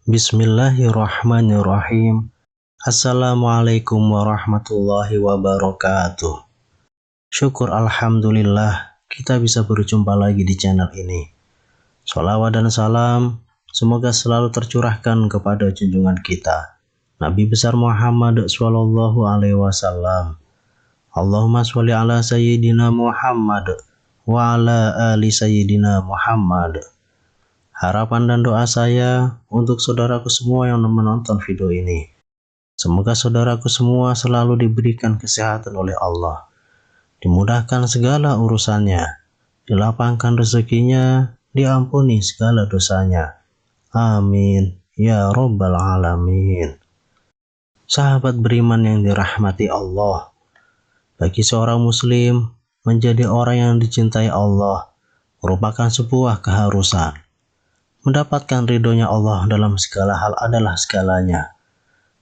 Bismillahirrahmanirrahim. Assalamualaikum warahmatullahi wabarakatuh. Syukur alhamdulillah kita bisa berjumpa lagi di channel ini. Sholawat dan salam semoga selalu tercurahkan kepada junjungan kita Nabi besar Muhammad sallallahu alaihi wasallam. Allahumma sholli ala sayyidina Muhammad wa ala ali sayyidina Muhammad. Harapan dan doa saya untuk saudaraku semua yang menonton video ini. Semoga saudaraku semua selalu diberikan kesehatan oleh Allah, dimudahkan segala urusannya, dilapangkan rezekinya, diampuni segala dosanya. Amin ya rabbal alamin. Sahabat beriman yang dirahmati Allah, bagi seorang muslim menjadi orang yang dicintai Allah merupakan sebuah keharusan. Mendapatkan ridhonya Allah dalam segala hal adalah segalanya.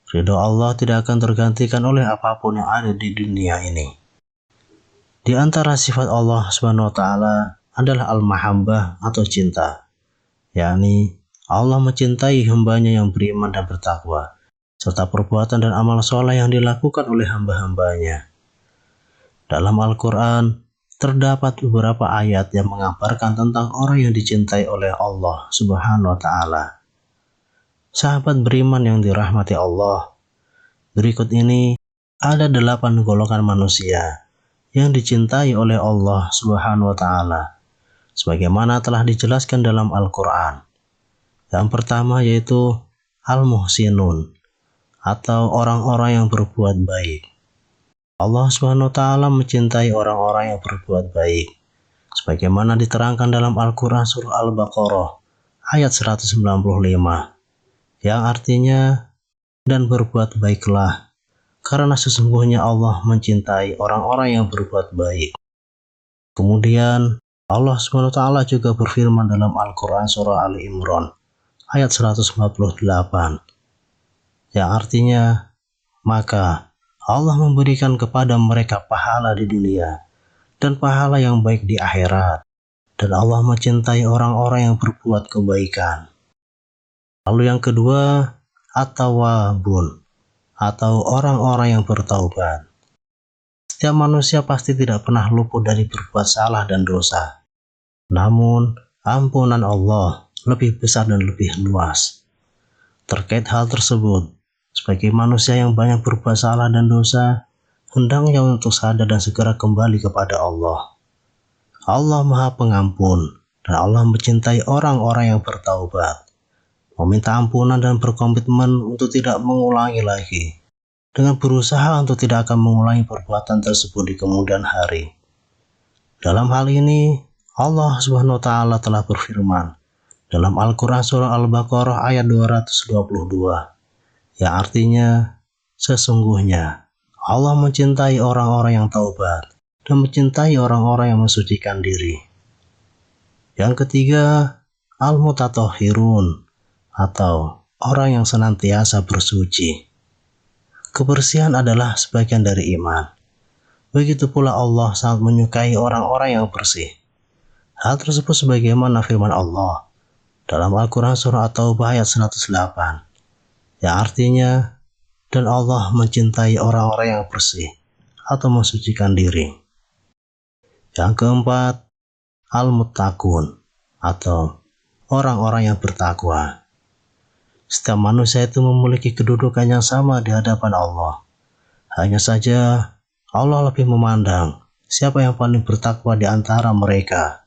Ridho Allah tidak akan tergantikan oleh apapun yang ada di dunia ini. Di antara sifat Allah Subhanahu wa Ta'ala adalah al-mahabbah atau cinta, yakni Allah mencintai hambanya yang beriman dan bertakwa, serta perbuatan dan amal soleh yang dilakukan oleh hamba-hambanya. Dalam Al-Quran terdapat beberapa ayat yang mengabarkan tentang orang yang dicintai oleh Allah Subhanahu wa Ta'ala. Sahabat beriman yang dirahmati Allah, berikut ini ada 8 golongan manusia yang dicintai oleh Allah Subhanahu wa Ta'ala, sebagaimana telah dijelaskan dalam Al-Quran. Yang pertama yaitu al-muhsinun, atau orang-orang yang berbuat baik. Allah Subhanahu wa Ta'ala mencintai orang-orang yang berbuat baik, sebagaimana diterangkan dalam Al-Quran surah Al-Baqarah ayat 195, yang artinya, dan berbuat baiklah, karena sesungguhnya Allah mencintai orang-orang yang berbuat baik. Kemudian Allah Subhanahu wa Ta'ala juga berfirman dalam Al-Quran surah Ali Imran ayat 148, yang artinya, maka Allah memberikan kepada mereka pahala di dunia dan pahala yang baik di akhirat, dan Allah mencintai orang-orang yang berbuat kebaikan. Lalu yang kedua, at-tawwabun, atau orang-orang yang bertaubat. Setiap manusia pasti tidak pernah luput dari berbuat salah dan dosa. Namun, ampunan Allah lebih besar dan lebih luas. Terkait hal tersebut, sebagai manusia yang banyak berbuat salah dan dosa, hendaknya untuk sadar dan segera kembali kepada Allah. Allah Maha Pengampun, dan Allah mencintai orang-orang yang bertaubat, meminta ampunan dan berkomitmen untuk tidak mengulangi lagi, dengan berusaha untuk tidak akan mengulangi perbuatan tersebut di kemudian hari. Dalam hal ini, Allah Subhanahu wa Ta'ala telah berfirman dalam Al-Quran surah Al-Baqarah ayat 222, yang artinya, sesungguhnya Allah mencintai orang-orang yang taubat dan mencintai orang-orang yang mensucikan diri. Yang ketiga, al-mutatahhirun, atau orang yang senantiasa bersuci. Kebersihan adalah sebagian dari iman. Begitu pula Allah sangat menyukai orang-orang yang bersih. Hal tersebut sebagaimana firman Allah dalam Al-Quran surah At-Taubah ayat 108. Yang artinya, dan Allah mencintai orang-orang yang bersih atau mensucikan diri. Yang keempat, al-muttaqun, atau orang-orang yang bertakwa. Setiap manusia itu memiliki kedudukan yang sama di hadapan Allah. Hanya saja Allah lebih memandang siapa yang paling bertakwa di antara mereka.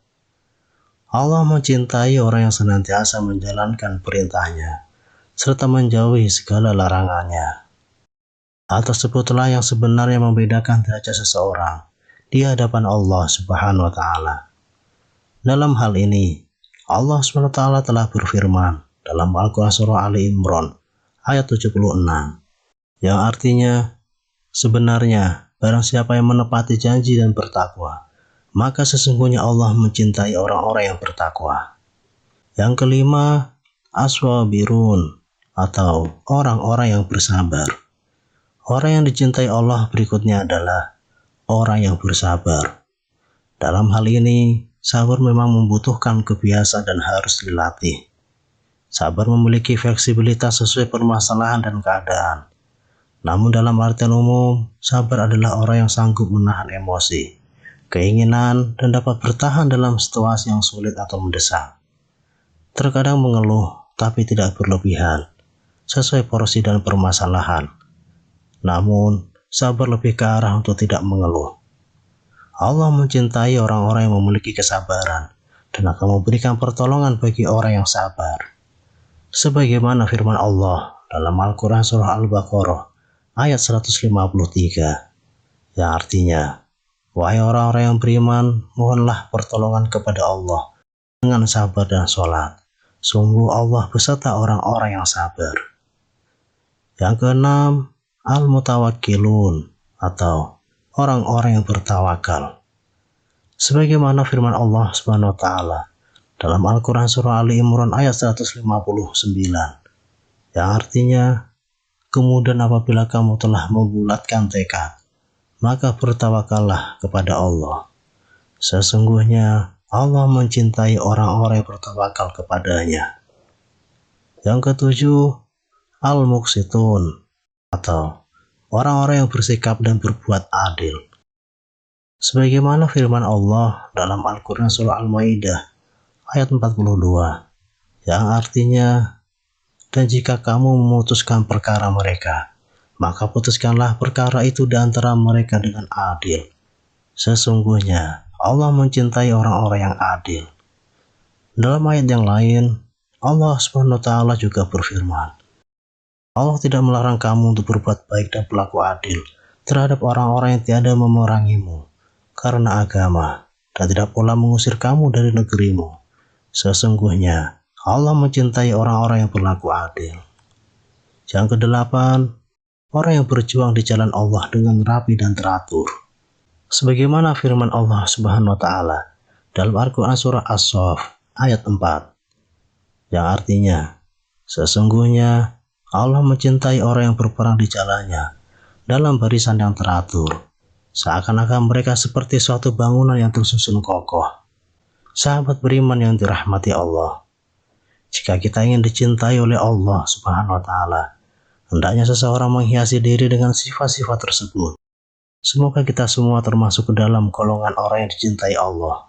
Allah mencintai orang yang senantiasa menjalankan perintahnya serta menjauhi segala larangannya. Hal tersebutlah yang sebenarnya membedakan derajat seseorang di hadapan Allah Subhanahu wa Ta'ala. Dalam hal ini, Allah Subhanahu wa Ta'ala telah berfirman dalam Al-Quran surah Ali Imran ayat 76, yang artinya, sebenarnya barang siapa yang menepati janji dan bertakwa, maka sesungguhnya Allah mencintai orang-orang yang bertakwa. Yang kelima, aswabirun atau orang-orang yang bersabar. Orang yang dicintai Allah berikutnya adalah orang yang bersabar. Dalam hal ini, sabar memang membutuhkan kebiasaan dan harus dilatih. Sabar memiliki fleksibilitas sesuai permasalahan dan keadaan. Namun dalam artian umum, sabar adalah orang yang sanggup menahan emosi, keinginan, dan dapat bertahan dalam situasi yang sulit atau mendesak. Terkadang mengeluh, tapi tidak berlebihan, sesuai porsi dan permasalahan. Namun, sabar lebih ke arah untuk tidak mengeluh. Allah mencintai orang-orang yang memiliki kesabaran dan akan memberikan pertolongan bagi orang yang sabar. Sebagaimana firman Allah dalam Al-Quran Surah Al-Baqarah ayat 153, yang artinya, wahai orang-orang yang beriman, mohonlah pertolongan kepada Allah dengan sabar dan sholat. Sungguh Allah beserta orang-orang yang sabar. Yang keenam, al-mutawakkilun atau orang-orang yang bertawakal. Sebagaimana firman Allah Subhanahu wa taala dalam Al-Qur'an surah Ali Imran ayat 159, yang artinya, kemudian apabila kamu telah membulatkan tekad, maka bertawakallah kepada Allah. Sesungguhnya Allah mencintai orang-orang yang bertawakal kepadanya. Yang ketujuh, al-muqsitun atau orang-orang yang bersikap dan berbuat adil. Sebagaimana firman Allah dalam Al-Quran Surah Al-Maidah ayat 42, yang artinya, dan jika kamu memutuskan perkara mereka, maka putuskanlah perkara itu di antara mereka dengan adil. Sesungguhnya Allah mencintai orang-orang yang adil. Dalam ayat yang lain, Allah SWT juga berfirman, Allah tidak melarang kamu untuk berbuat baik dan berlaku adil terhadap orang-orang yang tiada memerangimu karena agama, dan tidak pula mengusir kamu dari negerimu. Sesungguhnya Allah mencintai orang-orang yang berlaku adil. Yang kedelapan, orang yang berjuang di jalan Allah dengan rapi dan teratur. Sebagaimana firman Allah Subhanahu wa taala dalam Al-Qur'an surah As-Saff ayat 4, yang artinya, sesungguhnya Allah mencintai orang yang berperang di jalannya dalam barisan yang teratur, seakan-akan mereka seperti suatu bangunan yang tersusun kokoh. Sahabat beriman yang dirahmati Allah, jika kita ingin dicintai oleh Allah Subhanahu wa taala, hendaknya seseorang menghiasi diri dengan sifat-sifat tersebut. Semoga kita semua termasuk ke dalam golongan orang yang dicintai Allah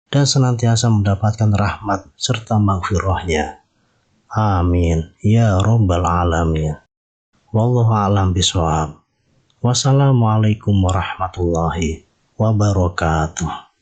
dan senantiasa mendapatkan rahmat serta maghfirahnya. Amin ya rabbal alamin. Wallahu a'lam bishawab. Wassalamualaikum warahmatullahi wabarakatuh.